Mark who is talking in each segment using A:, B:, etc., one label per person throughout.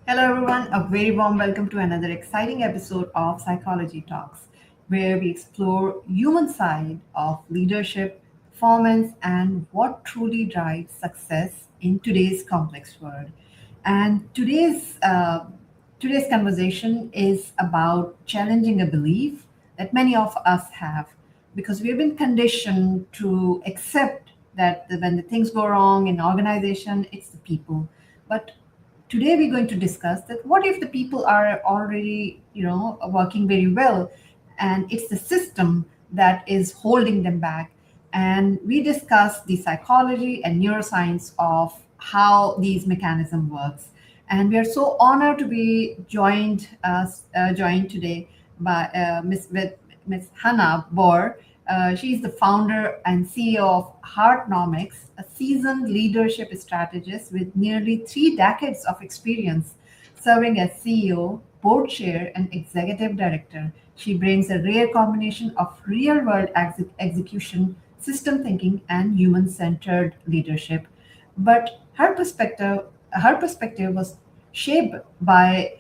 A: Hello, everyone. A very warm welcome to another exciting episode of Psychology Talks, where we explore human side of leadership, performance, and what truly drives success in today's complex world. And today's conversation is about challenging a belief that many of us have, because we've been conditioned to accept that when the things go wrong in organization, it's the people. But today we're going to discuss that what if the people are already working very well and it's the system that is holding them back, and we discuss the psychology and neuroscience of how these mechanism works. And we are so honored to be joined today by Miss Hanna Bauer. She's the founder and CEO of Heartnomics, a seasoned leadership strategist with nearly 3 decades of experience serving as CEO, board chair, and executive director. She brings a rare combination of real world execution, system thinking, and human centered leadership. But her perspective was shaped by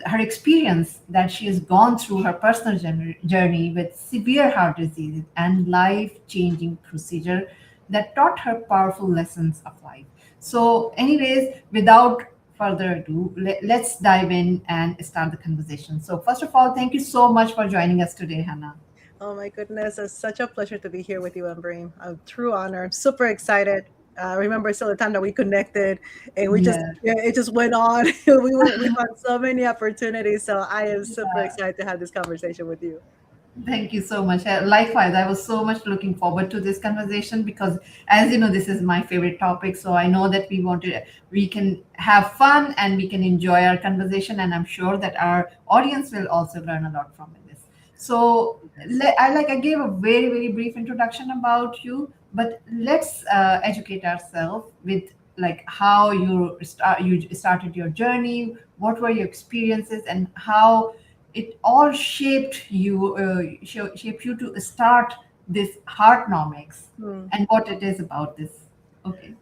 A: her experience that she has gone through her personal journey with severe heart disease and life-changing procedure that taught her powerful lessons of life. So, anyways, without further ado, let's dive in and start the conversation. So, first of all, thank you so much for joining us today, Hannah.
B: Oh my goodness, it's such a pleasure to be here with you, Embry. A true honor. I'm super excited. I remember still the time that we connected and
A: Yeah.
B: it just went on. We found so many opportunities. So I am super excited to have this conversation with you.
A: Thank you so much. Likewise, I was so much looking forward to this conversation because, as you know, this is my favorite topic. So I know that we can have fun and we can enjoy our conversation, and I'm sure that our audience will also learn a lot from this. So I gave a very very brief introduction about you, but let's educate ourselves with like how you started your journey, what were your experiences, and how it all shaped you to start this heartnomics
B: Hmm.
A: and what it is about this. Okay.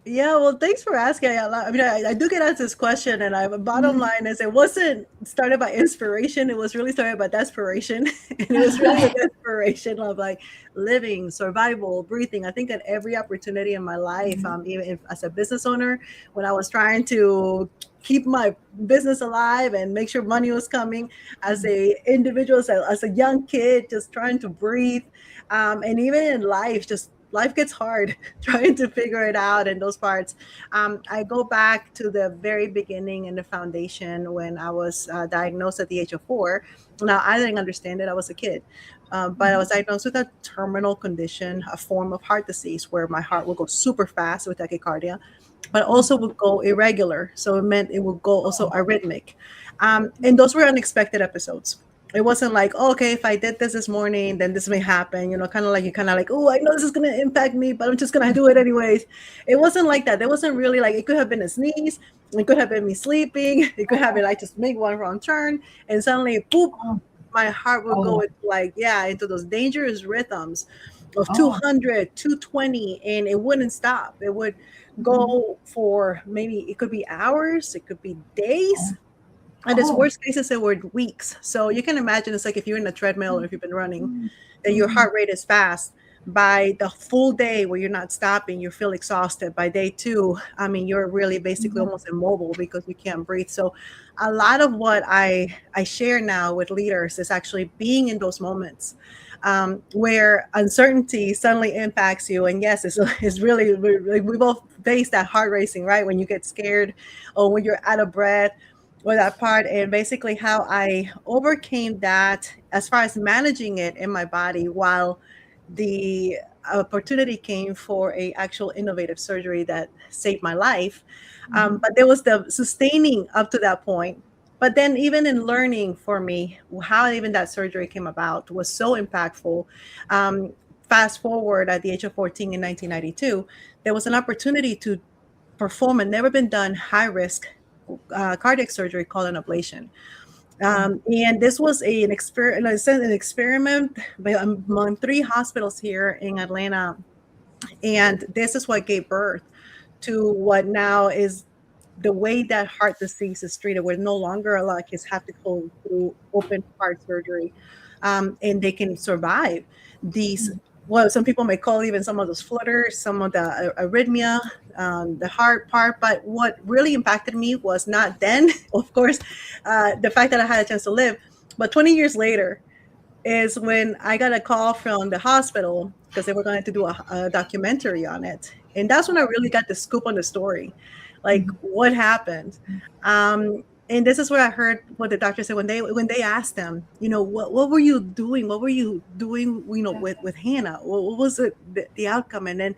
B: Yeah, well, thanks for asking. I do get asked this question, and bottom line is it wasn't started by inspiration. It was really started by desperation, and it was really a desperation of like living, survival, breathing. I think at every opportunity in my life, even if, as a business owner, when I was trying to keep my business alive and make sure money was coming, as a individual, as a young kid, just trying to breathe, and even in life, just life gets hard trying to figure it out in those parts. I go back to the very beginning in the foundation when I was diagnosed at the age of 4. Now, I didn't understand it. I was a kid. But I was diagnosed with a terminal condition, a form of heart disease where my heart would go super fast with tachycardia, but also would go irregular. So it meant it would go also arrhythmic. And those were unexpected episodes. It wasn't like, oh, okay, if I did this morning, then this may happen, kind of like you kind of like, oh, I know this is going to impact me, but I'm just going to do it anyways. It wasn't like that. There wasn't really like, it could have been a sneeze. It could have been me sleeping. It could have been like just make one wrong turn. And suddenly, boop,
A: Oh,
B: my heart would go
A: oh,
B: into like, yeah, into those dangerous rhythms of
A: oh.
B: 200, 220, and it wouldn't stop. It would go for maybe, it could be hours, it could be days, and its
A: Oh.
B: worst cases, it were weeks. So you can imagine it's like if you're in a treadmill or if you've been running
A: Mhm.
B: and your
A: Mhm.
B: heart rate is fast. By the full day where you're not stopping, you feel exhausted. By day two, I mean, you're really basically
A: Mhm.
B: almost immobile because you can't breathe. So a lot of what I share now with leaders is actually being in those moments where uncertainty suddenly impacts you. And yes, it's really, we both face that heart racing, right? When you get scared or when you're out of breath or that part, and basically how I overcame that as far as managing it in my body while the opportunity came for a actual innovative surgery that saved my life. But there was the sustaining up to that point. But then even in learning for me how even that surgery came about was so impactful. um, Fast forward at the age of 14 in 1992, there was an opportunity to perform a never been done high risk cardiac surgery called an ablation. And this was an experiment among 3 hospitals here in Atlanta. And this is what gave birth to what now is the way that heart disease is treated, where no longer a lot of kids have to go through open heart surgery, and they can survive these, what some people may call even some of those flutters, some of the arrhythmia, the heart part. But what really impacted me was not then, of course, the fact that I had a chance to live, but 20 years later is when I got a call from the hospital because they were going to do a documentary on it. And that's when I really got the scoop on the story, like what happened. And this is where I heard what the doctor said when they asked them, what were you doing? What were you doing, with Hannah? What was it, the outcome? And then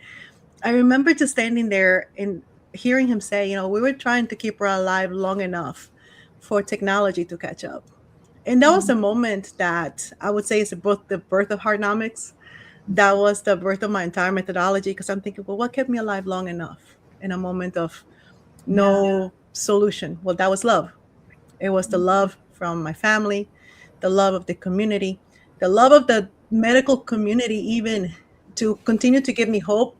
B: I remember just standing there and hearing him say, we were trying to keep her alive long enough for technology to catch up. And that was the moment that I would say is the birth of Hardnomics. That was the birth of my entire methodology, because I'm thinking, well, what kept me alive long enough in a moment of
A: Yeah.
B: no solution? Well, that was love. It was the love from my family, the love of the community, the love of the medical community, even to continue to give me hope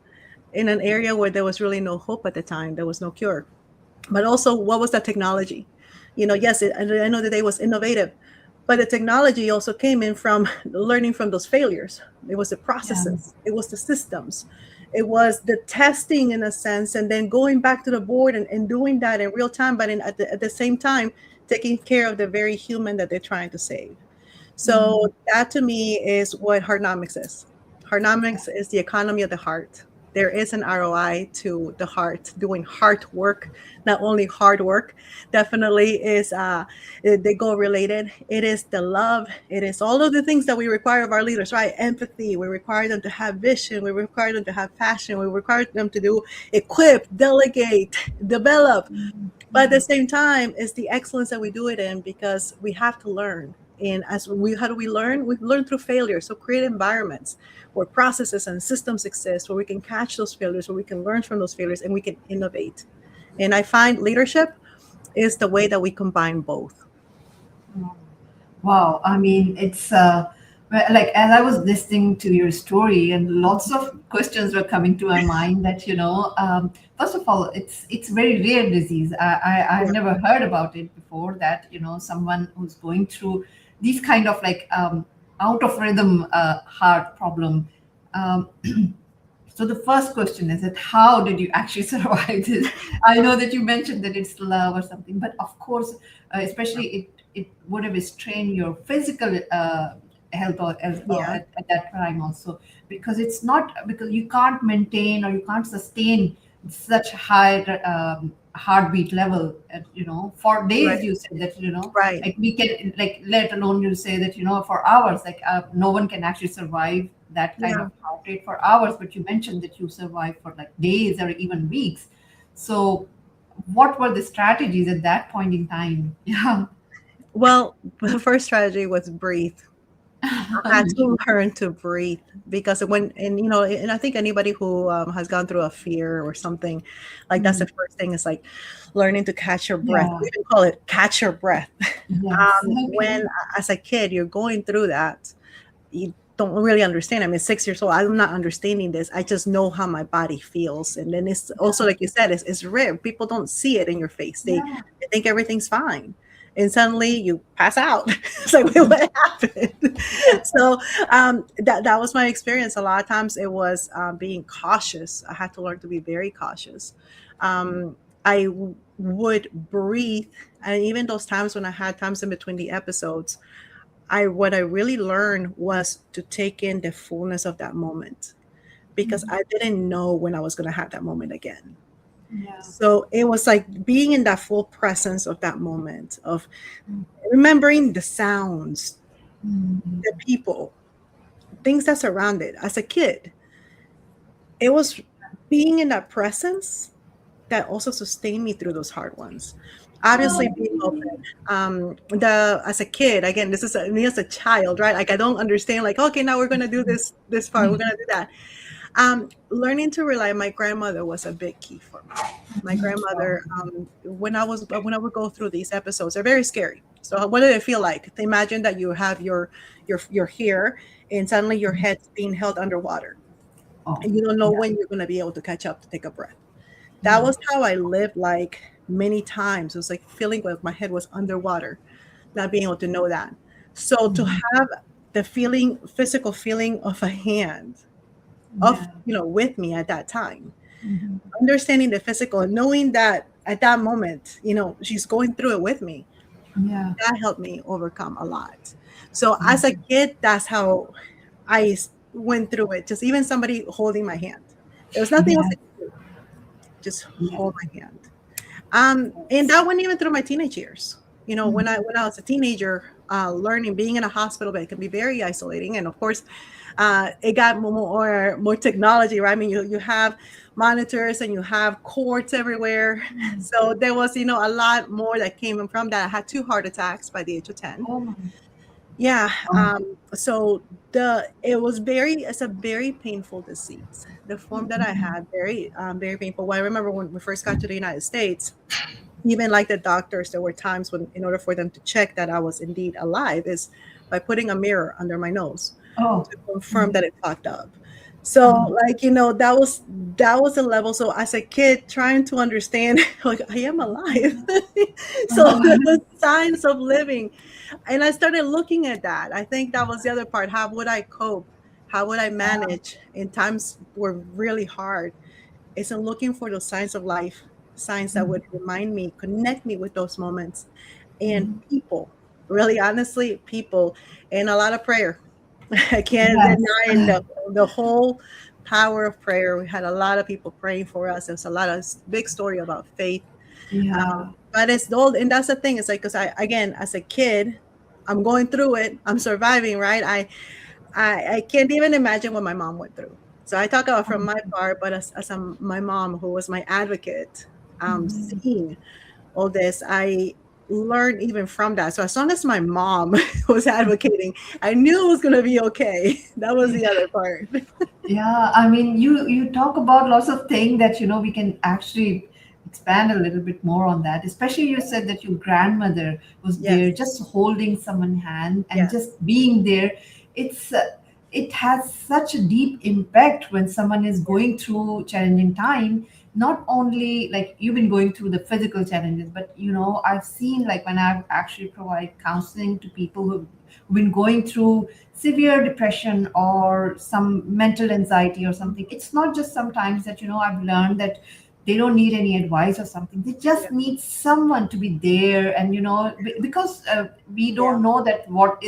B: in an area where there was really no hope at the time. There was no cure. But also, what was that technology? Yes, I know that it was innovative, but the technology also came in from learning from those failures. It was the
A: Yeah.
B: processes, it was the systems, it was the testing in a sense, and then going back to the board and doing that in real time, but at the same time, taking care of the very human that they're trying to save. So that to me is what Hardnomics is. Hardnomics is the economy of the heart. There is an ROI to the heart, doing heart work, not only hard work. Definitely is they go related. It is the love. It is all of the things that we require of our leaders, right? Empathy. We require them to have vision. We require them to have passion. We require them to do equip, delegate, develop. But at the same time, it's the excellence that we do it in, because we have to learn. And how do we learn? We learn through failure. So create environments where processes and systems exist, where we can catch those failures, where we can learn from those failures, and we can innovate. And I find leadership is the way that we combine both.
A: Wow, I mean, it's like as I was listening to your story, and lots of questions were coming to my mind. That first of all, it's very rare disease. I've
B: Yeah.
A: never heard about it before. That someone who's going through these kind of like out of rhythm heart problem. Um, so the first question is that how did you actually survive this? I know that you mentioned that it's love or something, but of course, especially it would have strained your physical health or
B: Yeah.
A: at that time also, because it's not, because you can't maintain or you can't sustain such high heartbeat level for days.
B: Right.
A: You said that
B: Right.
A: like we can, like, let alone you say that for hours, like no one can actually survive that kind
B: Yeah.
A: of heart rate for hours, but you mentioned that you survived for like days or even weeks. So what were the strategies at that point in time? Yeah.
B: Well, the first strategy was breathe. I had to learn to breathe, because and I think anybody who has gone through a fear or something, like that's the
A: Mm,
B: first thing, is like learning to catch your breath.
A: yeah.
B: We even call it catch your breath.
A: Yes.
B: When
A: Okay.
B: as a kid you're going through that, you don't really understand. I mean, 6 years old, I'm not understanding this. I just know how my body feels. And then it's also, like you said, it's rare. People don't see it in your face.
A: Yeah.
B: They think everything's fine. And suddenly you pass out. It's like, wait, what happened? So that was my experience. A lot of times it was being cautious. I had to learn to be very cautious. I would breathe. And even those times when I had times in between the episodes, I what I really learned was to take in the fullness of that moment, because I didn't know when I was going to have that moment again.
A: Yeah.
B: So it was like being in that full presence of that moment, of remembering the sounds, the people, things that surround it. As a kid, it was being in that presence that also sustained me through those hard ones. Obviously, being open. The As a kid, again, this is me as a child, right? Like I don't understand. Like, okay, now we're gonna do this part. We're gonna do that. Learning to rely. My grandmother was a big key for me. My grandmother, when I would go through these episodes, they're very scary. So, what did it feel like? To imagine that you have your here, and suddenly your head's being held underwater,
A: Oh,
B: and you don't know
A: yeah.
B: when you're going to be able to catch up to take a breath. That was how I lived, like many times. It was like feeling like my head was underwater, not being able to know that. So to
A: Mhm.
B: have the feeling, physical feeling of a hand of,
A: Yeah.
B: with me at that time,
A: Mhm.
B: understanding the physical and knowing that at that moment, she's going through it with me,
A: Yeah.
B: that helped me overcome a lot. So as a
A: Mhm.
B: kid, that's how went through it. Just even somebody holding my hand. There was nothing else
A: Yeah.
B: I could do. Just
A: Yeah.
B: hold my hand. And that went even through my teenage years. When I was a teenager, learning, being in a hospital bed can be very isolating. And of course, it got more technology, right? I mean, you have monitors and you have cords everywhere. So there was, a lot more that came from that. I had 2 heart attacks by the age of 10.
A: Oh my.
B: Yeah.
A: Oh.
B: So it's a very painful disease. The form that I had, very painful. Well, I remember when we first got to the United States, even like the doctors, there were times when, in order for them to check that I was indeed alive, is by putting a mirror under my nose
A: Oh.
B: to confirm that it popped up. So,
A: Oh.
B: like, that was a level. So as a kid trying to understand, like, I am alive. So the signs of living, and I started looking at that. I think that was the other part. How would I cope? How would I manage in times were really hard? It's in looking for those signs of life, signs that would remind me, connect me with those moments, and
A: Mhm.
B: people. Really, honestly, people, and a lot of prayer. I can't
A: Yes.
B: deny the whole power of prayer. We had a lot of people praying for us. There's a lot of big story about faith.
A: Yeah.
B: But it's old, and that's the thing. It's like, because I, again, as a kid, I'm going through it. I'm surviving, right? I can't even imagine what my mom went through. So I talk about from my part, but my mom, who was my advocate,
A: Mhm.
B: seeing all this, I learned even from that. So as long as my mom was advocating, I knew it was going to be okay. That was the other part.
A: Yeah, I mean, you talk about lots of things that we can actually expand a little bit more on that. Especially you said that your grandmother was there,
B: Yes.
A: just holding someone's hand and
B: Yes.
A: just being there. It's it has such a deep impact when someone is going through challenging time. Not only like you've been going through the physical challenges, but I've seen like when I've actually provide counseling to people who've been going through severe depression or some mental anxiety or something. It's not just sometimes that I've learned that they don't need any advice or something. They just
B: Yeah.
A: need someone to be there. And because we
B: Yeah.
A: don't know that what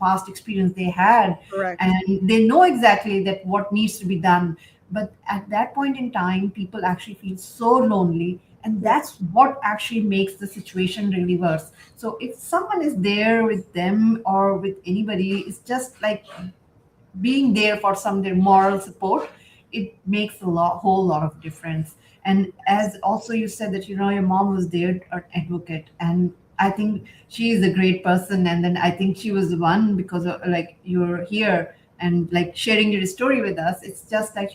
A: past experience they had,
B: Correct.
A: and they know exactly that what needs to be done. But at that point in time, people actually feel so lonely, and
B: Yeah.
A: that's what actually makes the situation really worse. So if someone is there with them or with anybody, it's just like being there for some their moral support. It makes whole lot of difference. And as also you said that your mom was there, an advocate, and I think she is a great person. And then I think she was the one, because of, like, you're here and like sharing your story with us. It's just like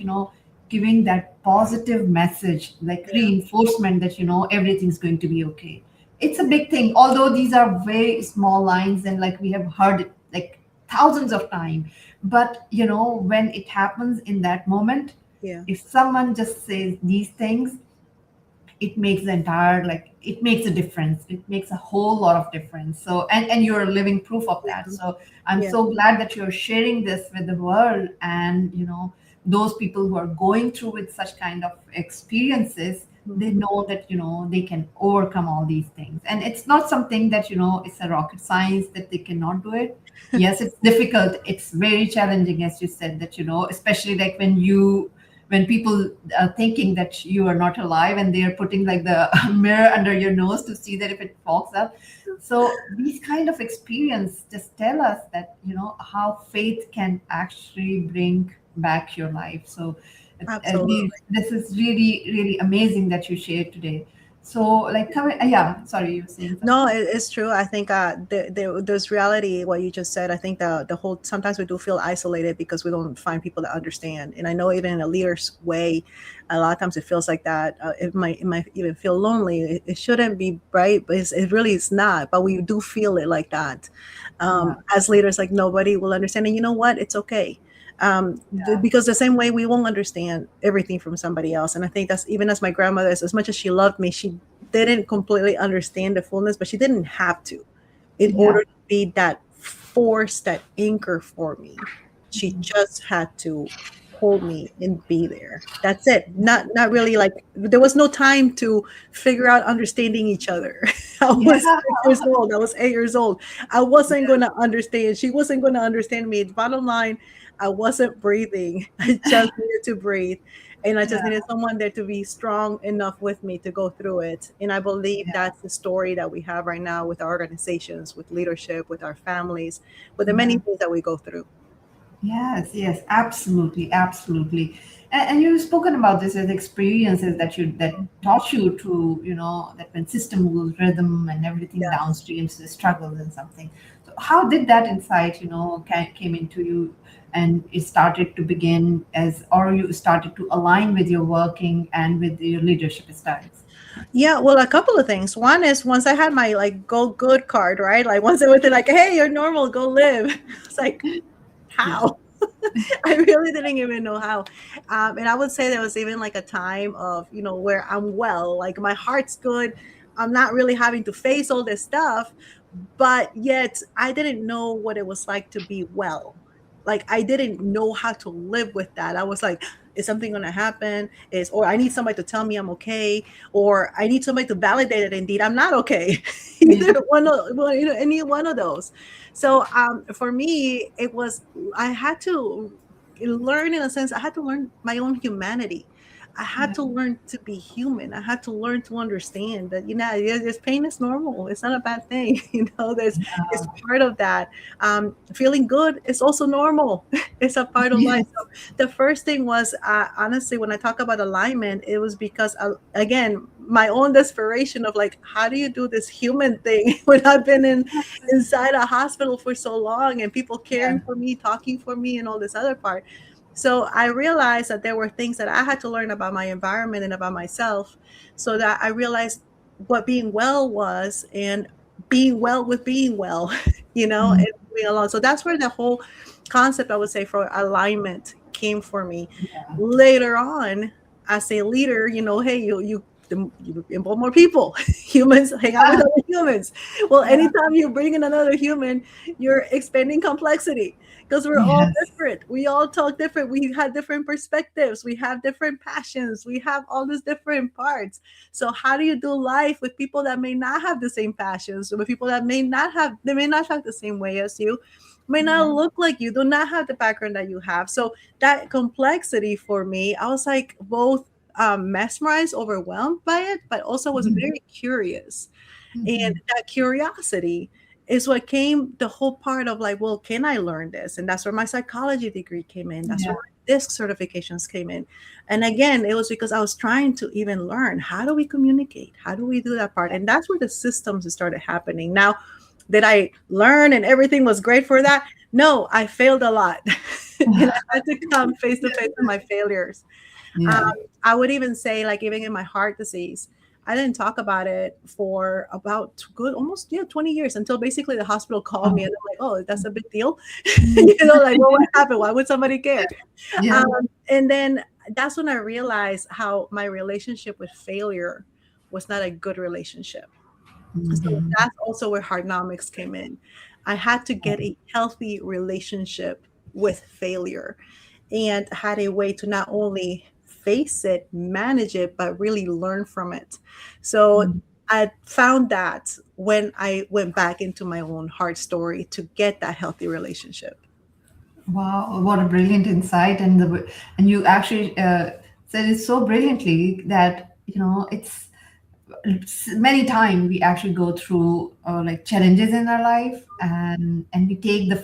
A: giving that positive message, like
B: Yeah.
A: reinforcement that everything's going to be okay. It's a big thing, although these are very small lines, and like we have heard it like thousands of times. But when it happens in that moment,
B: Yeah.
A: if someone just says these things, it makes the entire, like, it makes a difference. It makes a whole lot of difference. So, and you're a living proof of that.
B: Yeah.
A: So I'm
B: Yeah.
A: so glad that you're sharing this with the world. And those people who are going through with such kind of experiences, they
B: Mhm.
A: know that they can overcome all these things. And it's not something that it's a rocket science that they cannot do it. Yes, it's difficult, it's very challenging, as you said, that especially like when people are thinking that you are not alive, and they are putting like the mirror under your nose to see that if it fogs up. So these kind of experience just tell us that how faith can actually bring back your life. So
B: Absolutely.
A: this is really really amazing that you shared today. So like coming, yeah, sorry, you were saying
B: No,
A: something.
B: it's true. I think there's reality what you just said. I think the whole, sometimes we do feel isolated because we don't find people that understand. And I know even in a leader's way, a lot of times it feels like that. It might even feel lonely. It shouldn't be, right, but it really is not. But we do feel it like that.
A: Yeah.
B: As leaders, like nobody will understand. And you know what? It's okay.
A: Yeah.
B: because the same way we won't understand everything from somebody else. And I think that's even as my grandmother, as much as she loved me, she didn't completely understand the fullness, but she didn't have to in
A: Yeah.
B: order to be that force, that anchor for me. She just had to hold me and be there. That's it. Not really like there was no time to figure out understanding each other. I
A: Yeah.
B: was 6 years old. I was 8 years old. I wasn't gonna understand. She wasn't gonna understand me. Bottom line, I wasn't breathing. I just needed to breathe. And I just
A: Yeah.
B: needed someone there to be strong enough with me to go through it. And I believe
A: Yeah.
B: that's the story that we have right now with our organizations, with leadership, with our families, with the many
A: Yeah.
B: things that we go through.
A: Yes, yes, absolutely, absolutely. And you've spoken about this as experiences that taught you to, that when system rules, rhythm, and everything
B: Yes.
A: downstreams, the struggles and something. So how did that insight, came into you, and it started to begin as, or you started to align with your working and with your leadership styles?
B: Yeah, well, a couple of things. One is once I had my like go good card, right? Like once they were like, hey, you're normal, go live. It's like,
A: Yeah,
B: how? I really didn't even know how. And I would say there was even like a time of, where I'm well, like my heart's good. I'm not really having to face all this stuff, but yet I didn't know what it was like to be well. Like I didn't know how to live with that. I was like, is something going to happen? Or I need somebody to tell me I'm okay, or I need somebody to validate it. Indeed, I'm not okay.
A: yeah,
B: Either one of, well, any one of those. So for me, it was I had to learn in a sense. I had to learn my own humanity. I had
A: yeah,
B: to learn to be human. I had to learn to understand that there's pain is normal. It's not a bad thing. There's it's part of that. Feeling good is also normal. It's a part of life.
A: yes,
B: So the first thing was honestly when I talk about alignment, it was because again my own desperation of like how do you do this human thing when I've been inside a hospital for so long and people caring
A: yeah,
B: for me, talking for me, and all this other part. So I realized that there were things that I had to learn about my environment and about myself, so that I realized what being well was and being well with being well,
A: mm,
B: and moving along. So that's where the whole concept, I would say, for alignment came for me.
A: yeah,
B: Later on, as a leader, hey, you involve more people. Humans hang out with
A: yeah,
B: other humans. Well,
A: yeah,
B: anytime you bring in another human, you're expanding complexity because we're all
A: yes,
B: different. We all talk different. We have different perspectives. We have different passions. We have all these different parts. So how do you do life with people that may not have the same passions, with people that they may not have the same way as you, may not
A: yeah,
B: look like you, do not have the background that you have. So that complexity for me, I was like both mesmerized, overwhelmed by it, but also was
A: mhm,
B: very curious. And
A: mhm,
B: that curiosity is what came the whole part of like, well, can I learn this? And that's where my psychology degree came in. That's where
A: yeah,
B: my disc certifications came in. And again, it was because I was trying to even learn how do we communicate? How do we do that part? And that's where the systems started happening. Now, did I learn and everything was great for that? No, I failed a lot. And I had to come face to face with my failures. Um,
A: yeah,
B: I would even say, like, even in my heart disease, I didn't talk about it for about good almost 20 years until basically the hospital called me
A: oh,
B: and I'm like, oh, that's a big deal.
A: mm,
B: Like, well, what happened? Why would somebody care?
A: yeah,
B: Um, and then that's when I realized how my relationship with failure was not a good relationship. So
A: mhm,
B: that's also where hardnomics came in. I had to get a healthy relationship with failure and had a way to not only face it, manage it, but really learn from it. So
A: mm.
B: I found that when I went back into my own heart story to get that healthy relationship.
A: Wow, what a brilliant insight! And you actually said it so brilliantly that it's many times we actually go through like challenges in our life, and we take the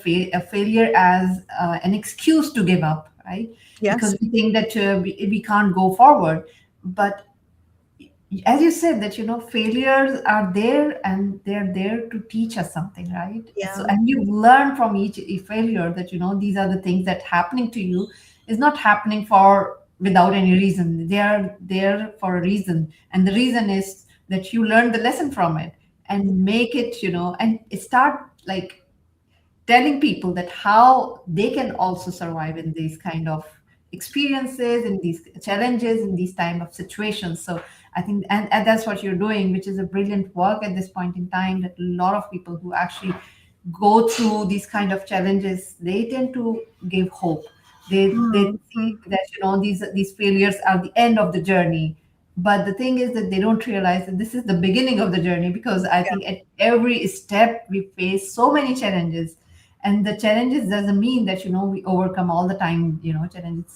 A: failure as an excuse to give up, right?
B: Yes.
A: Because we think that we can't go forward. But as you said, that failures are there, and they're there to teach us something, right? So,
B: Yeah.
A: and you learn from each failure that these are the things that happening to you is not happening for without any reason. They are there for a reason, and the reason is that you learn the lesson from it and make it, and start like telling people that how they can also survive in these kind of experiences, in these challenges, in these time of situations. So I think, and that's what you're doing, which is a brilliant work at this point in time, that a lot of people who actually go through these kind of challenges, they tend to give hope. They
B: Mm-hmm.
A: see that, these failures are the end of the journey. But the thing is that they don't realize that this is the beginning of the journey, because I
B: Yeah,
A: think at every step we face so many challenges. And the challenges doesn't mean that we overcome all the time.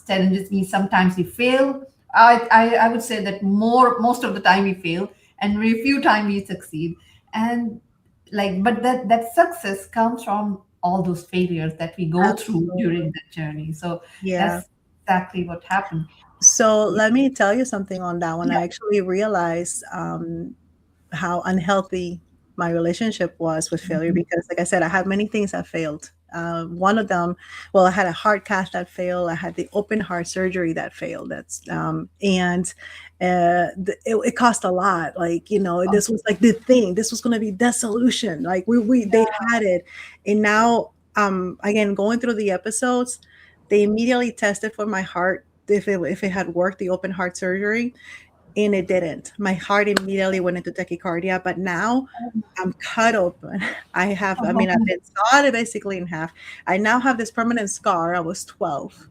A: Challenges mean sometimes we fail. I would say that most of the time we fail, and very few time we succeed. And but that success comes from all those failures that we go through during
B: absolutely.
A: that journey. So
B: Yeah.
A: that's exactly what happened.
B: So let me tell you something on that one.
A: Yeah.
B: I actually realized how unhealthy my relationship was with failure
A: Mhm.
B: because, like I said, I had many things that failed. One of them, well, I had a heart cath that failed. I had the open heart surgery that failed. And it cost a lot. Like,
A: Oh,
B: this was like the thing. This was going to be the solution. Like they
A: yeah.
B: had it, and now, again, going through the episodes, they immediately tested for my heart if it had worked, the open heart surgery, and it didn't. My heart immediately went into tachycardia, but now I'm cut open. I've
A: Oh,
B: been sawed basically in half. I now have this permanent scar. I was 12.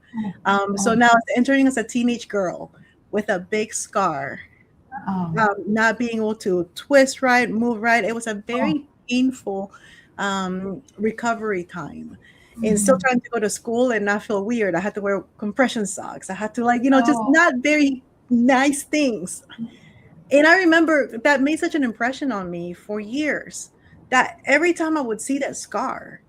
A: oh,
B: So
A: oh,
B: now I'm entering as a teenage girl with a big scar,
A: oh,
B: not being able to twist right, move right. It was a
A: oh,
B: very painful recovery time. And still
A: mhm.
B: trying to go to school and not feel weird. I had to wear compression socks. I had to, like, just
A: Oh,
B: not very nice things. And I remember that made such an impression on me for years that every time I would see that scar,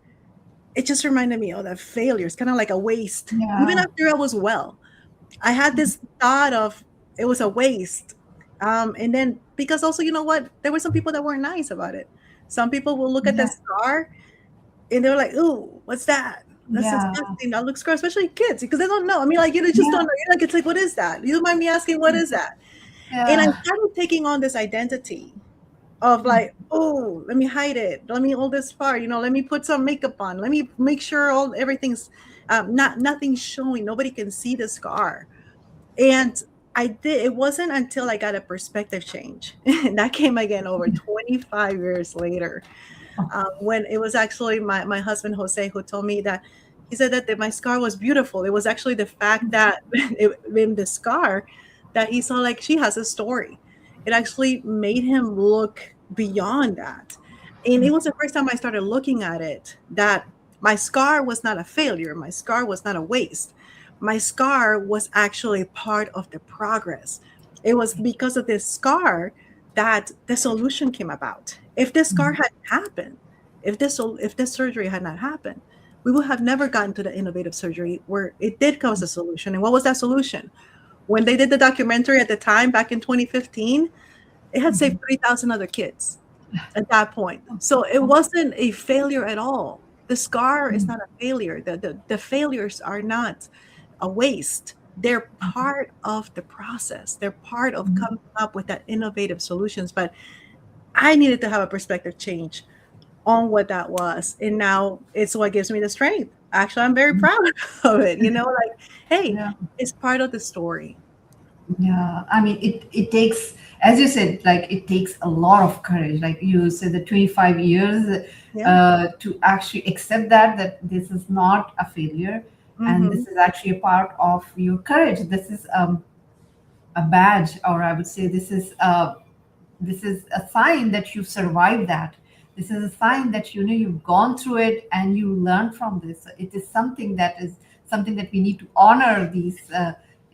B: it just reminded me of that failure. It's kind of like a waste. Even
A: yeah,
B: after I was well, I had this thought of it was a waste. And then because also, you know what? There were some people that weren't nice about it. Some people will look at the
A: yeah,
B: scar and they're like, "Ooh, what's that? That's
A: yeah,
B: disgusting. That looks gross," especially kids, because they don't know. I mean, like, just
A: yeah,
B: don't know. You're like, it's like, what is that? You don't mind me asking, what is that? And I
A: yeah.
B: started taking on this identity of like, oh, let me hide it. Let me hold this part. Let me put some makeup on. Let me make sure everything's nothing's showing. Nobody can see the scar. And I did. It wasn't until I got a perspective change, and that came again over 25 years later,
A: Oh,
B: when it was actually my husband Jose who told me that he said that my scar was beautiful. It was actually the fact that in the scar that he saw, like, she has a story. It actually made him look beyond that. And it was the first time I started looking at it that my scar was not a failure. My scar was not a waste. My scar was actually part of the progress. It was because of this scar that the solution came about. If this scar hadn't happened, if this surgery had not happened, we would have never gotten to the innovative surgery where it did cause a solution. And what was that solution? When they did the documentary at the time back in 2015, it had saved 3,000 other kids at that point. So it wasn't a failure at all. The scar is not a failure. The failures are not a waste. They're part of the process. They're part of coming up with that innovative solutions. But I needed to have a perspective change on what that was. And now it's what gives me the strength. Actually, I'm very proud of it. Like, hey,
A: yeah.
B: it's part of the story.
A: Yeah, I mean, it takes, as you said, like it takes a lot of courage. Like you said, the 25 years
B: Yeah.
A: to actually accept that this is not a failure, and
B: Mm-hmm.
A: this is actually a part of your courage. This is a badge, or I would say this is a sign that you survived that. This is a sign that you've gone through it and you learn from this. It is something that we need to honor, these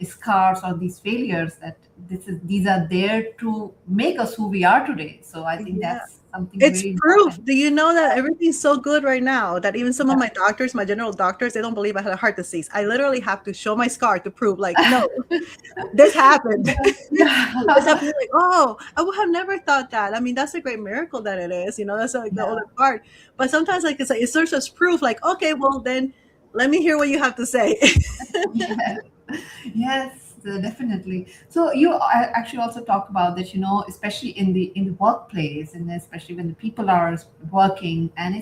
A: scars or these failures, that these are there to make us who we are today. So I think
B: Yeah.
A: that's something
B: It's
A: very
B: proof.
A: important.
B: Do you know that everything's so good right now that even some of
A: Yeah.
B: my doctors, my general doctors, they don't believe I had a heart disease. I literally have to show my scar to prove, like, no, this happened. This
A: Yeah.
B: happened. Like, oh, I would have never thought that. I mean, that's a great miracle that it is. That's like the
A: Yeah.
B: other part. But sometimes, like, it's like it serves as proof. Like, okay, well then, let me hear what you have to say.
A: Yes. Yes, definitely. So you actually also talk about that, especially in the workplace, and especially when the people are working, and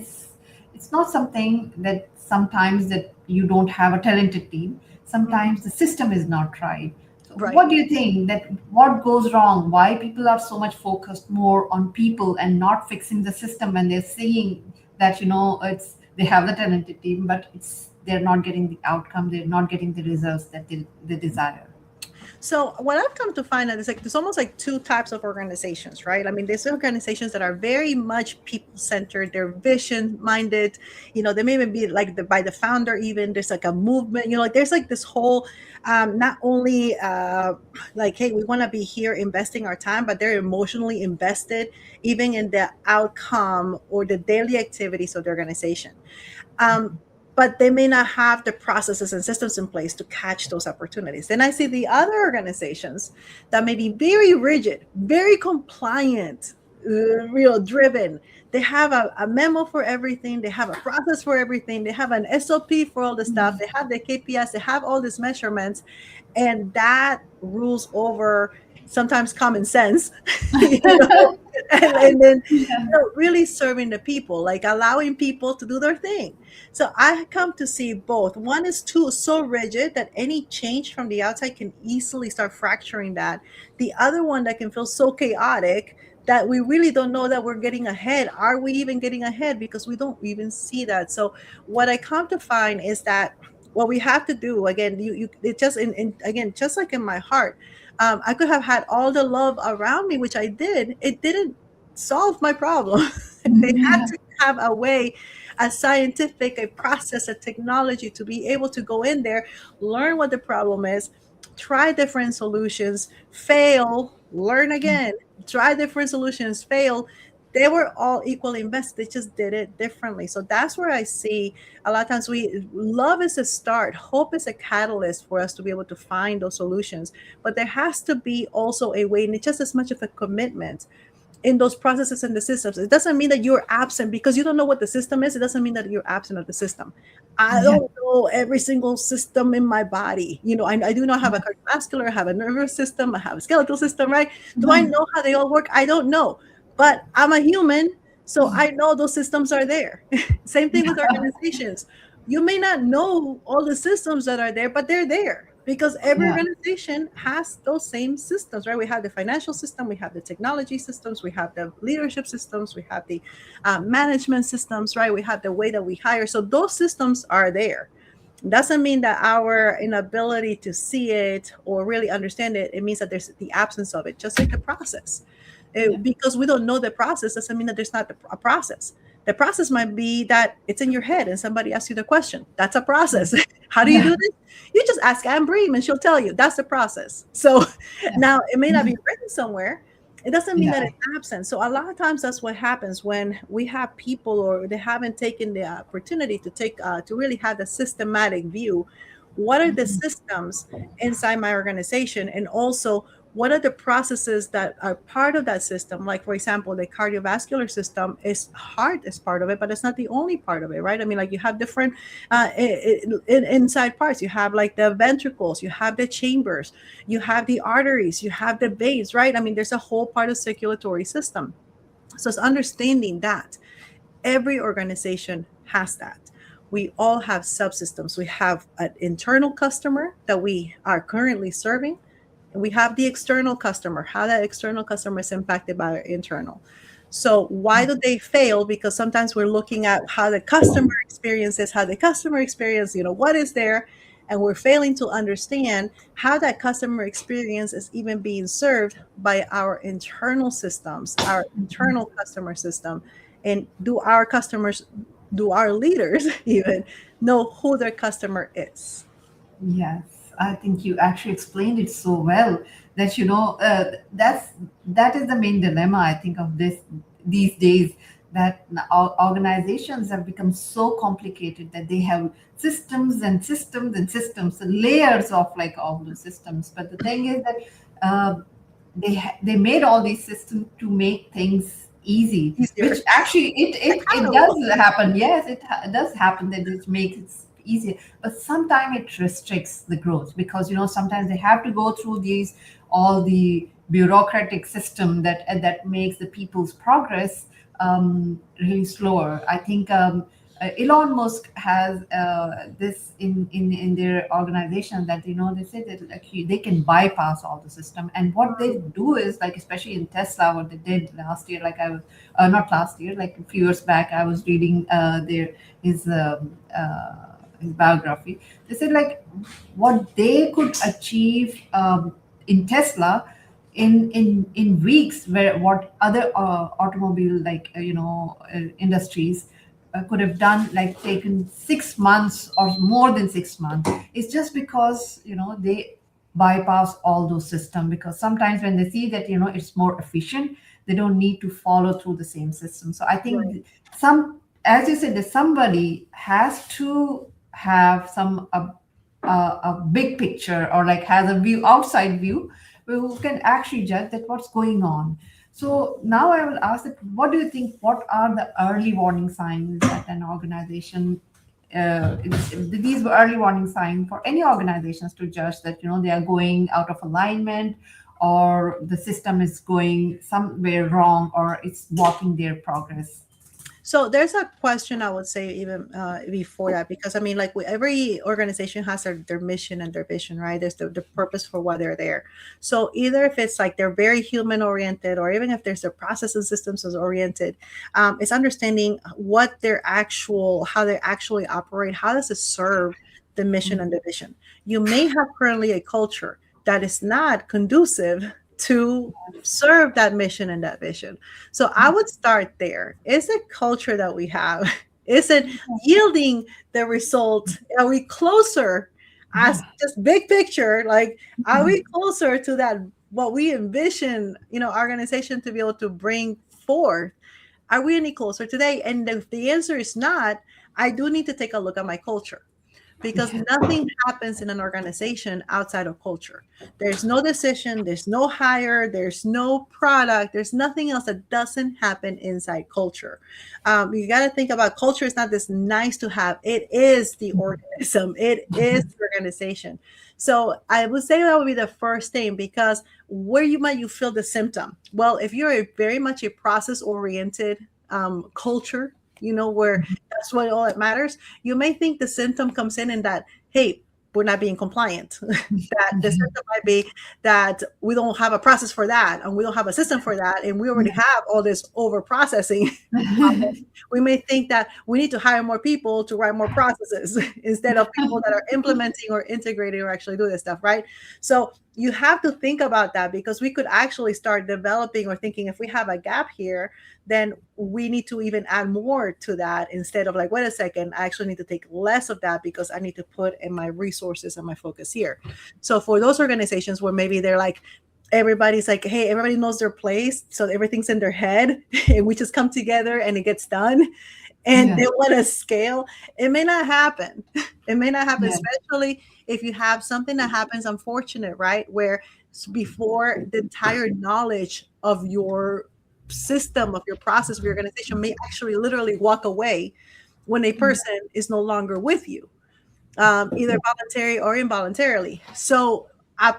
A: it's not something that sometimes that you don't have a talented team.
B: Mhm.
A: Sometimes the system is not right. So
B: Right.
A: what do you think that what goes wrong? Why people are so much focused more on people and not fixing the system when they're seeing that it's they have the talented team, but it's they're not getting the outcome, they're not getting the results that they desire.
B: So what I've come to find out is like there's almost like two types of organizations, right? I mean, there's organizations that are very much people centered, they're vision minded. They may even be like by the founder. Even there's like a movement. Like there's like this whole, not only like, hey, we want to be here investing our time, but they're emotionally invested even in the outcome or the daily activities of the organization. um, but they may not have the processes and systems in place to catch those opportunities. Then I see the other organizations that may be very rigid, very compliant, driven. They have a memo for everything. They have a process for everything. They have an SOP for all the stuff. They have the KPIs. They have all these measurements, and that rules over sometimes common sense, and then really serving the people, like allowing people to do their thing. So I come to see both. One is too so rigid that any change from the outside can easily start fracturing that. The other one that can feel so chaotic that we really don't know that we're getting ahead. Are we even getting ahead? Because we don't even see that. So what I come to find is that what we have to do again, you it just in again, just like in my heart, I could have had all the love around me, which I did. It didn't solve my problem. They had
A: Yeah.
B: to have a way, a scientific, a process, a technology to be able to go in there, learn what the problem is, try different solutions, fail, learn again, try different solutions, fail. They were all equally invested. They just did it differently. So that's where I see a lot of times we love is a start, hope is a catalyst for us to be able to find those solutions. But there has to be also a way, and it's just as much of a commitment in those processes and the systems. It doesn't mean that you're absent because you don't know what the system is. It doesn't mean that you're absent of the system. I
A: Yeah.
B: don't know every single system in my body. I do not have a cardiovascular, I have a nervous system, I have a skeletal system, right? Do I know how they all work? I don't know. But I'm a human, so I know those systems are there. Same thing with organizations. You may not know all the systems that are there, but they're there because every
A: Yeah.
B: organization has those same systems, right? We have the financial system, we have the technology systems, we have the leadership systems, we have the management systems, right? We have the way that we hire. So those systems are there. Doesn't mean that our inability to see it or really understand it, it means that there's the absence of it, just like the process.
A: Yeah.
B: Because we don't know the process doesn't mean that there's not a process. The process might be that it's in your head and somebody asks you the question. That's a process. How do you
A: Yeah.
B: do this? You just ask Anne Bream and she'll tell you. That's the process. So now it may not be written somewhere. It doesn't mean that
A: Yeah.
B: it's absent. So a lot of times that's what happens when we have people or they haven't taken the opportunity to take to really have the systematic view. What are the systems inside my organization, and also what are the processes that are part of that system? Like, for example, the cardiovascular system is heart is part of it, but it's not the only part of it, right? I mean, like you have different inside parts. You have like the ventricles, you have the chambers, you have the arteries, you have the veins, right? I mean, there's a whole part of circulatory system. So it's understanding that every organization has that. We all have subsystems. We have an internal customer that we are currently serving, and we have the external customer, how that external customer is impacted by our internal. So why do they fail? Because sometimes we're looking at how the customer experiences, how the customer experience, what is there, and we're failing to understand how that customer experience is even being served by our internal systems, our internal customer system. And do our leaders even know who their customer is?
A: Yes, I think you actually explained it so well that that is the main dilemma I think of this these days, that organizations have become so complicated that they have systems and systems and systems, layers of like all those systems. But the thing is that they made all these systems to make things easy,
B: Easier,
A: which actually it does
B: accountable.
A: happen. Yes, does happen that it makes it easier, but sometimes it restricts the growth, because sometimes they have to go through these all the bureaucratic system that makes the people's progress really slower. I think Elon Musk has this in their organization, that they say that like they can bypass all the system. And what they do is, like, especially in Tesla, what they did last year, like I was not last year, like a few years back, I was reading his biography. They said like what they could achieve in Tesla in weeks, where what other automobile, like industries could have done, like taken 6 months or more than 6 months. It's just because they bypass all those systems, because sometimes when they see that it's more efficient, they don't need to follow through the same system. So I
B: Right.
A: think some, as you said, that somebody has to have a big picture, or like has a view, outside view, who can actually judge that what's going on. So now I will ask that, what do you think, what are the early warning signs that an organization, these were early warning signs for any organizations to judge that they are going out of alignment, or the system is going somewhere wrong, or it's blocking their progress?
B: So there's a question I would say even before that, because I mean, like every organization has their mission and their vision, right? There's the purpose for why they're there. So either if it's like they're very human oriented, or even if there's their process and systems is oriented, it's understanding what their actual, how they actually operate, how does it serve the mission and the vision. You may have currently a culture that is not conducive to serve that mission and that vision. So I would start there. Is the culture that we have, is it yielding the result? Are we closer, as just big picture, like are we closer to that what we envision, organization to be able to bring forth? Are we any closer today? And if the answer is not, I do need to take a look at my culture, because nothing happens in an organization outside of culture. There's no decision, there's no hire, there's no product, there's nothing else that doesn't happen inside culture. You got to think about culture is not this nice to have, it is the organism, it is the organization. So I would say that would be the first thing, because where you feel the symptom? Well, if you're very much a process oriented culture, where that's what all that matters, you may think the symptom comes in that, hey, we're not being compliant. That the symptom might be that we don't have a process for that, and we don't have a system for that, and we already have all this over processing. We may think that we need to hire more people to write more processes instead of people that are implementing or integrating or actually do this stuff, right? So you have to think about that, because we could actually start developing or thinking, if we have a gap here, then we need to even add more to that, instead of like, wait a second, I actually need to take less of that because I need to put in my resources and my focus here. So for those organizations where maybe they're like, everybody's like, hey, everybody knows their place, so everything's in their head, and we just come together and it gets done, and
A: Yeah,
B: they want to scale, it may not happen. It may not happen,
A: yeah,
B: especially if you have something that happens unfortunate, right? Where before the entire knowledge of your system, of your process, of your organization may actually literally walk away when a person is no longer with you, either voluntary or involuntarily. So a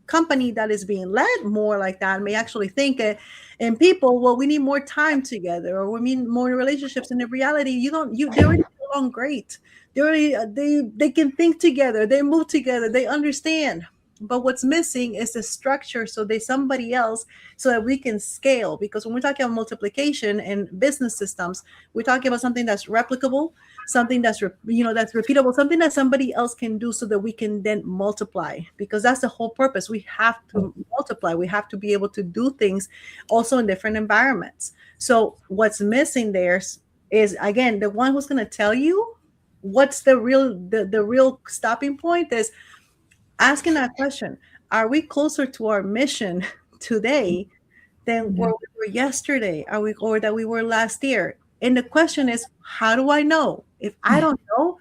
B: company that is being led more like that may actually think it, and people, well, we need more time together, or we need more relationships. And in reality, they already get along great. They already, they can think together, they move together, they understand. But what's missing is the structure, so they somebody else, so that we can scale. Because when we're talking about multiplication and business systems, we're talking about something that's replicable, something that's that's repeatable, something that somebody else can do, so that we can then multiply. Because that's the whole purpose. We have to multiply. We have to be able to do things also in different environments. So what's missing there is, again, the one who's going to tell you what's the real stopping point is asking that question. Are we closer to our mission today than
A: yeah,
B: where we were yesterday? Are we, or that we were last year? And the question is, how do I know? If I don't know,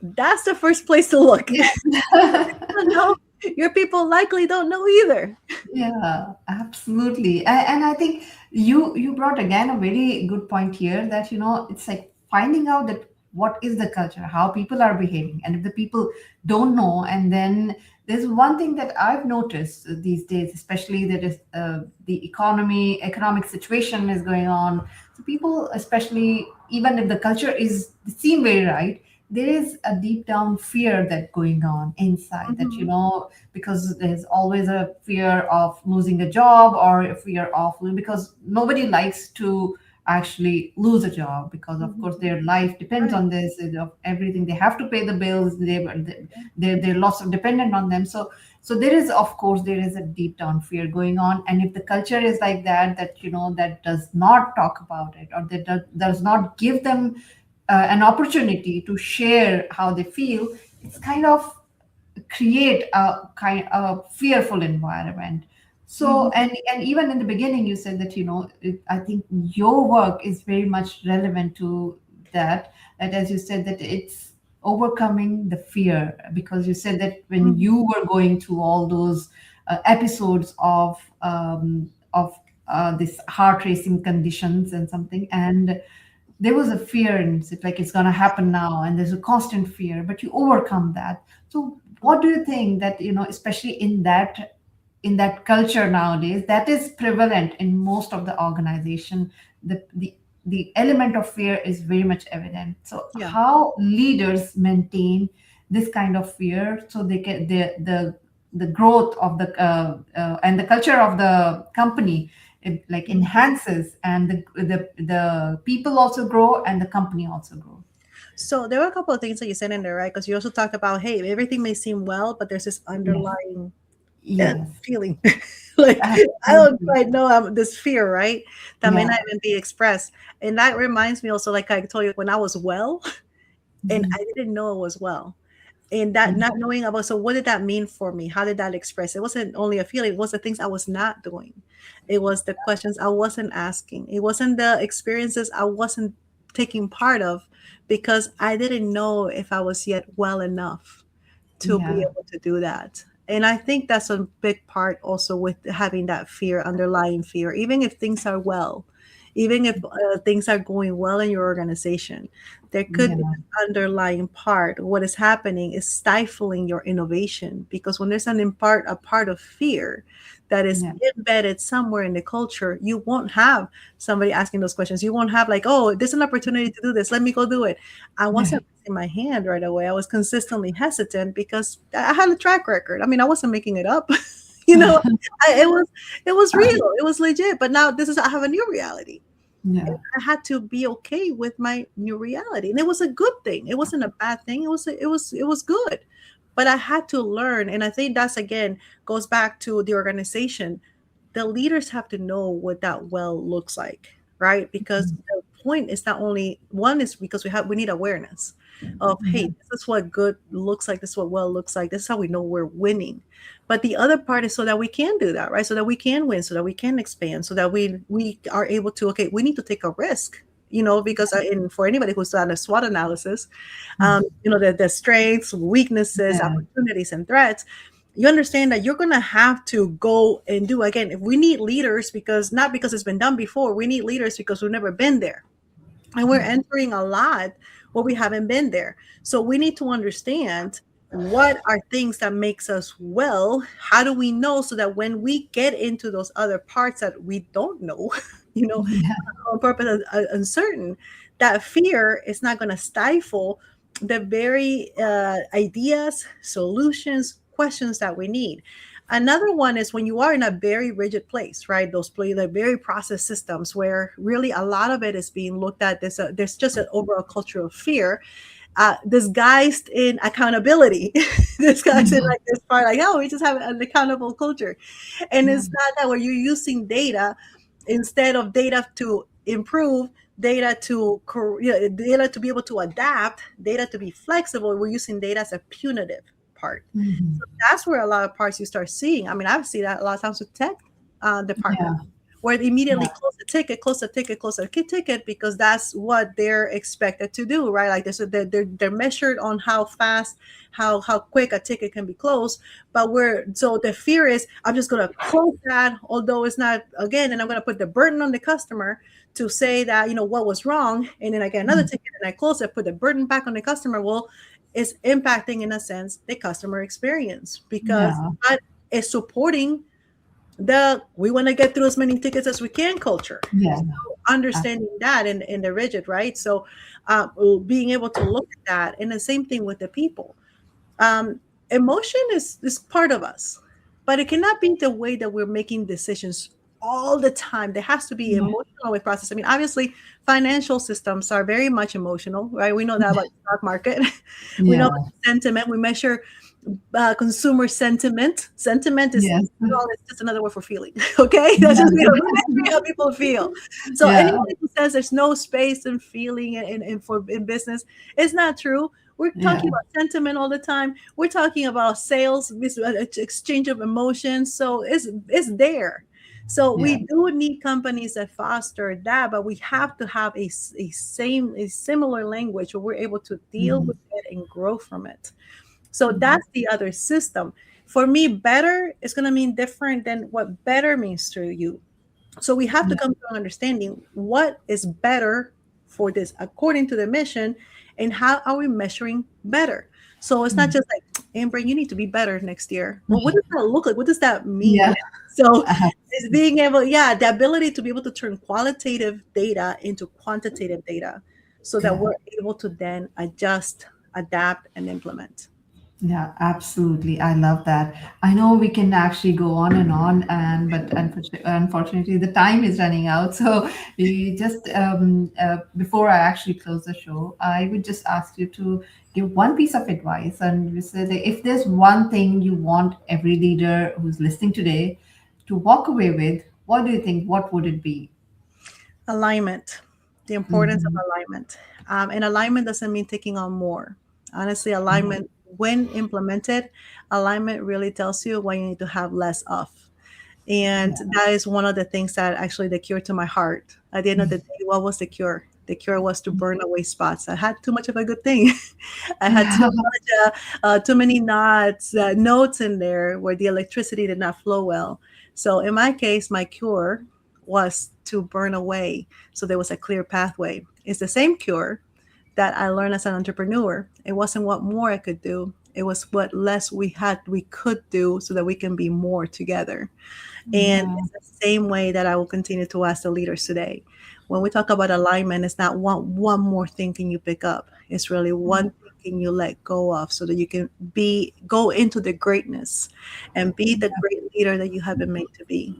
B: that's the first place to look. If
A: yeah.
B: you don't know, your people likely don't know either.
A: Yeah, absolutely. And I think you brought again a very good point here, that it's like finding out that what is the culture, how people are behaving, and if the people don't know. And then there's one thing that I've noticed these days, especially that is the economic situation is going on. So people, especially even if the culture is seem very right, there is a deep down fear that going on inside, that
B: Mhm.
A: because there's always a fear of losing a job, or a fear of, because nobody likes to actually lose a job, because of course
B: Mhm.
A: their life depends
B: Right.
A: on this, of everything, they have to pay the bills, they're lots of dependent on them. So there is, of course, there is a deep down fear going on. And if the culture is like that, that does not talk about it, or that does not give them an opportunity to share how they feel, it's kind of create a kind of fearful environment. So,
B: Mhm.
A: and even in the beginning you said that, I think your work is very much relevant to that, that as you said, that it's overcoming the fear, because you said that when
B: Mhm.
A: you were going through all those episodes of this heart racing conditions and something, and there was a fear, and it's like it's going to happen now, and there's a constant fear, but you overcome that. So what do you think that, especially in that culture nowadays, that is prevalent in most of the organization, the element of fear is very much evident. So
B: Yeah.
A: how leaders maintain this kind of fear, so they can the growth of the and the culture of the company, it like
B: Mhm.
A: enhances, and the people also grow and the company also grow.
B: So there were a couple of things that you said in there, right? Because you also talked about, hey, everything may seem well, but there's this
A: Yes.
B: underlying
A: Yes.
B: feeling. Like I don't
A: Absolutely.
B: quite know, this fear, right? That may
A: Yeah.
B: not even be expressed. And that reminds me also, like I told you, when I was well, and
A: Mhm.
B: I didn't know it was well. And that
A: Mhm.
B: not knowing about, so what did that mean for me? How did that express? It wasn't only a feeling, it was the things I was not doing. It was the questions I wasn't asking. It wasn't the experiences I wasn't taking part of, because I didn't know if I was yet well enough to be
A: Yeah.
B: able to do that. And I think that's a big part also with having that fear, underlying fear, even if things are well, even if things are going well in your organization, there could be
A: Yeah.
B: an underlying part. What is happening is stifling your innovation, because when there's a part of fear that is
A: Yeah.
B: embedded somewhere in the culture, you won't have somebody asking those questions. You won't have like, oh, there's an opportunity to do this. Let me go do it. I
A: Yeah.
B: wasn't raising my hand right away. I was consistently hesitant because I had a track record. I mean, I wasn't making it up. you know, it was real. It was legit. But now I have a new reality.
A: Yeah.
B: I had to be okay with my new reality, and it was a good thing. It wasn't a bad thing. It was good. But I had to learn, and I think that's again goes back to the organization. The leaders have to know what that well looks like, right? Because the point is not only one is because we need awareness of, hey,
A: Yeah.
B: this is what good looks like, this is what well looks like, this is how we know we're winning. But the other part is so that we can do that, right? So that we can win, so that we can expand, so that we are able to, okay, we need to take a risk, because for anybody who's done a SWOT analysis, the strengths, weaknesses,
A: Yeah.
B: opportunities, and threats, you understand that you're going to have to go and do again. If we need leaders, because not because it's been done before, we need leaders because we've never been there, and we're entering a lot where we haven't been there. So we need to understand what are things that makes us well. How do we know, so that when we get into those other parts that we don't know, you know
A: Yeah.
B: on purpose, uncertain, that fear is not going to stifle the very ideas, solutions, questions that we need. Another one is when you are in a very rigid place, right? Those the very process systems where really a lot of it is being looked at. There's just an overall culture of fear, disguised in accountability, disguised in like this part, like, oh, we just have an accountable culture. And
A: Yeah.
B: it's not that where you're using data instead of data to improve, data data to be able to adapt, data to be flexible. We're using data as a punitive part.
A: Mhm.
B: So that's where a lot of parts you start seeing. I mean, I've seen that a lot of times with tech departments,
A: Yeah.
B: where they immediately
A: Yeah.
B: close the ticket, because that's what they're expected to do, right? Like they're measured on how fast, how quick a ticket can be closed. But so the fear is, I'm just going to close that, although it's not, again, and I'm going to put the burden on the customer to say that, what was wrong. And then I get another ticket and I close it, put the burden back on the customer. Well, it's impacting, in a sense, the customer experience, because
A: Yeah.
B: that is supporting we want to get through as many tickets as we can culture.
A: Yeah.
B: understanding that in the rigid, right? So being able to look at that, and the same thing with the people. Emotion is part of us, but it cannot be the way that we're making decisions all the time. There has to be
A: Yeah.
B: emotional with process. I mean, obviously, financial systems are very much emotional, right? We know that about the stock market. We know
A: Yeah.
B: about sentiment. We measure consumer sentiment. Sentiment is
A: Yes.
B: well, it's just another word for feeling. Okay, that's just
A: Yeah.
B: we measure how people feel. So
A: Yeah.
B: anybody who says there's no space in feeling in business, it's not true. We're talking
A: Yeah.
B: about sentiment all the time. We're talking about sales, exchange of emotions. So it's there. So
A: Yeah.
B: we do need companies that foster that, but we have to have a similar language where we're able to deal
A: Mhm.
B: with it and grow from it. So
A: Mhm.
B: that's the other system. For me, better is going to mean different than what better means to you. So we have to
A: Yeah.
B: come to an understanding what is better for this according to the mission, and how are we measuring better. So it's not
A: Mhm.
B: just like, Amber, you need to be better next year. Well, what does that look like? What does that
A: Yeah.
B: mean? So
A: Uh-huh.
B: it's being able, yeah, the ability to be able to turn qualitative data into quantitative data so that
A: Yeah.
B: we're able to then adjust, adapt, and implement.
A: Yeah, absolutely. I love that. I know we can actually go on and on, and but unfortunately, the time is running out. So we just before I actually close the show, I would just ask you to give one piece of advice, and we say that if there's one thing you want every leader who's listening today to walk away with, what do you think? What would it be?
B: Alignment, the importance of
A: Hmm.
B: alignment. And alignment doesn't mean taking on more. Honestly, alignment, when implemented, alignment really tells you what you need to have less of. And
A: Yeah.
B: that is one of the things that actually the cure to my heart. At the end of the day, what was the cure? The cure was to burn away spots. I had too much of a good thing. I had too much, too many notes in there where the electricity did not flow well. So in my case, my cure was to burn away. So there was a clear pathway. It's the same cure that I learned as an entrepreneur. It wasn't what more I could do. It was what less we could do so that we can be more together. And
A: Yeah.
B: it's the same way that I will continue to ask the leaders today. When we talk about alignment, it's not one more thing can you pick up. It's really one thing can you let go of so that you can go into the greatness and be the great leader that you have been made to be.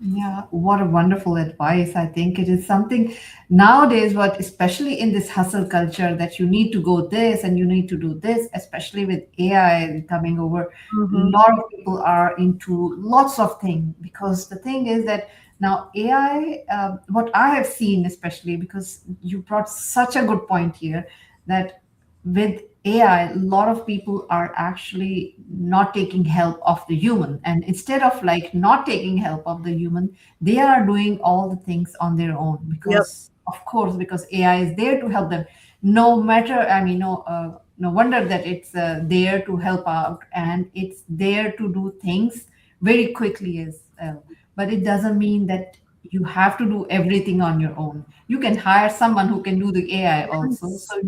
A: Yeah, what a wonderful advice. I think it is something nowadays, what especially in this hustle culture, that you need to go this and you need to do this, especially with AI coming over. A
B: Hmm.
A: lot of people are into lots of things because the thing is that now AI, what I have seen, especially because you brought such a good point here, that with AI, a lot of people are actually not taking help of the human. And instead of like not taking help of the human, they are doing all the things on their own
B: Yep.
A: because, of course, because AI is there to help them. No matter, I mean, no wonder that it's there to help out and it's there to do things very quickly as well. But it doesn't mean that you have to do everything on your own. You can hire someone who can do the AI also,
B: Yes.
A: so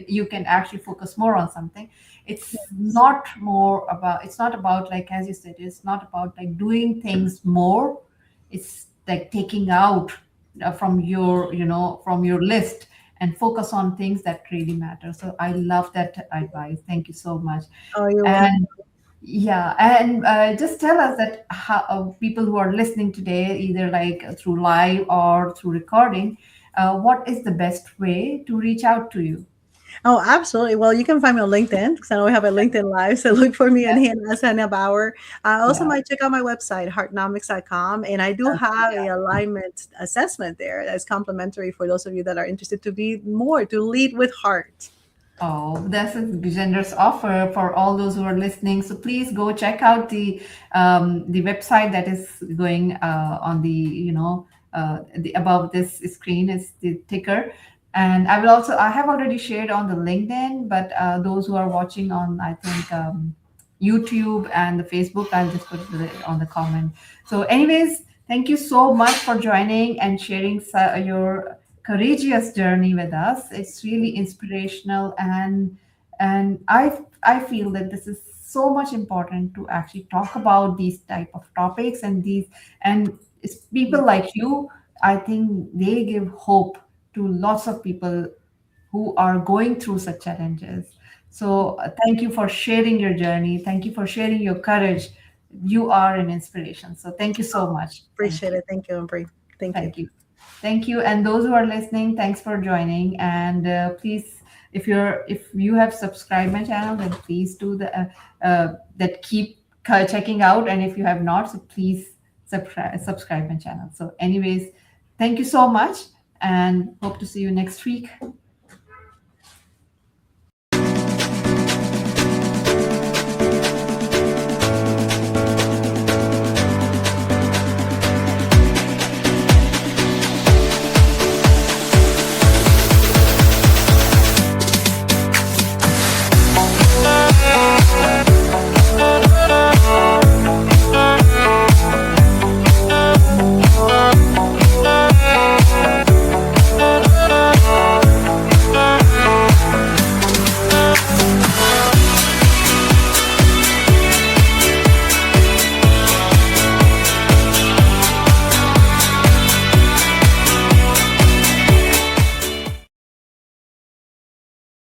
A: you can actually focus more on something. It's
B: Yes.
A: not more about, it's not about, like as you said, it's not about like doing things more. It's like taking out from your, from your list and focus on things that really matter. So I love that advice. Thank you so much.
B: Oh, you're welcome.
A: And yeah, and just tell us that how, people who are listening today, either like through live or through recording, what is the best way to reach out to you?
B: Oh, absolutely. Well, you can find me on LinkedIn because I know we have a LinkedIn Live. So look for me
A: Yeah,
B: and Hanna as Hanna Bauer. I also
A: yeah,
B: might check out my website, heartnomics.com. And I do
A: okay,
B: have a alignment assessment there that's complimentary for those of you that are interested to be more, to lead with heart.
A: oh, that's a generous offer for all those who are listening. So please go check out the website that is going on the the above this screen is the ticker. And I have already shared on the LinkedIn, but those who are watching on, I think, YouTube and the Facebook, I'll just put it on the comment. So, anyways, thank you so much for joining and sharing your courageous journey with us. It's really inspirational, and I feel that this is so much important to actually talk about these type of topics and these, and it's
B: Yeah.
A: people like you I think they give hope to lots of people who are going through such challenges. So, thank you for sharing your journey. Thank you for sharing your courage. You are an inspiration. So, thank you so
B: Oh,
A: much. Thank
B: appreciate
A: you.
B: it. Thank you, Ambry. Thank you.
A: Thank you. Thank you. And those who are listening, thanks for joining. And please, if you have subscribed my channel, then please do the that keep checking out. And if you have not, so please subscribe my channel. So, anyways, thank you so much, and hope to see you next week.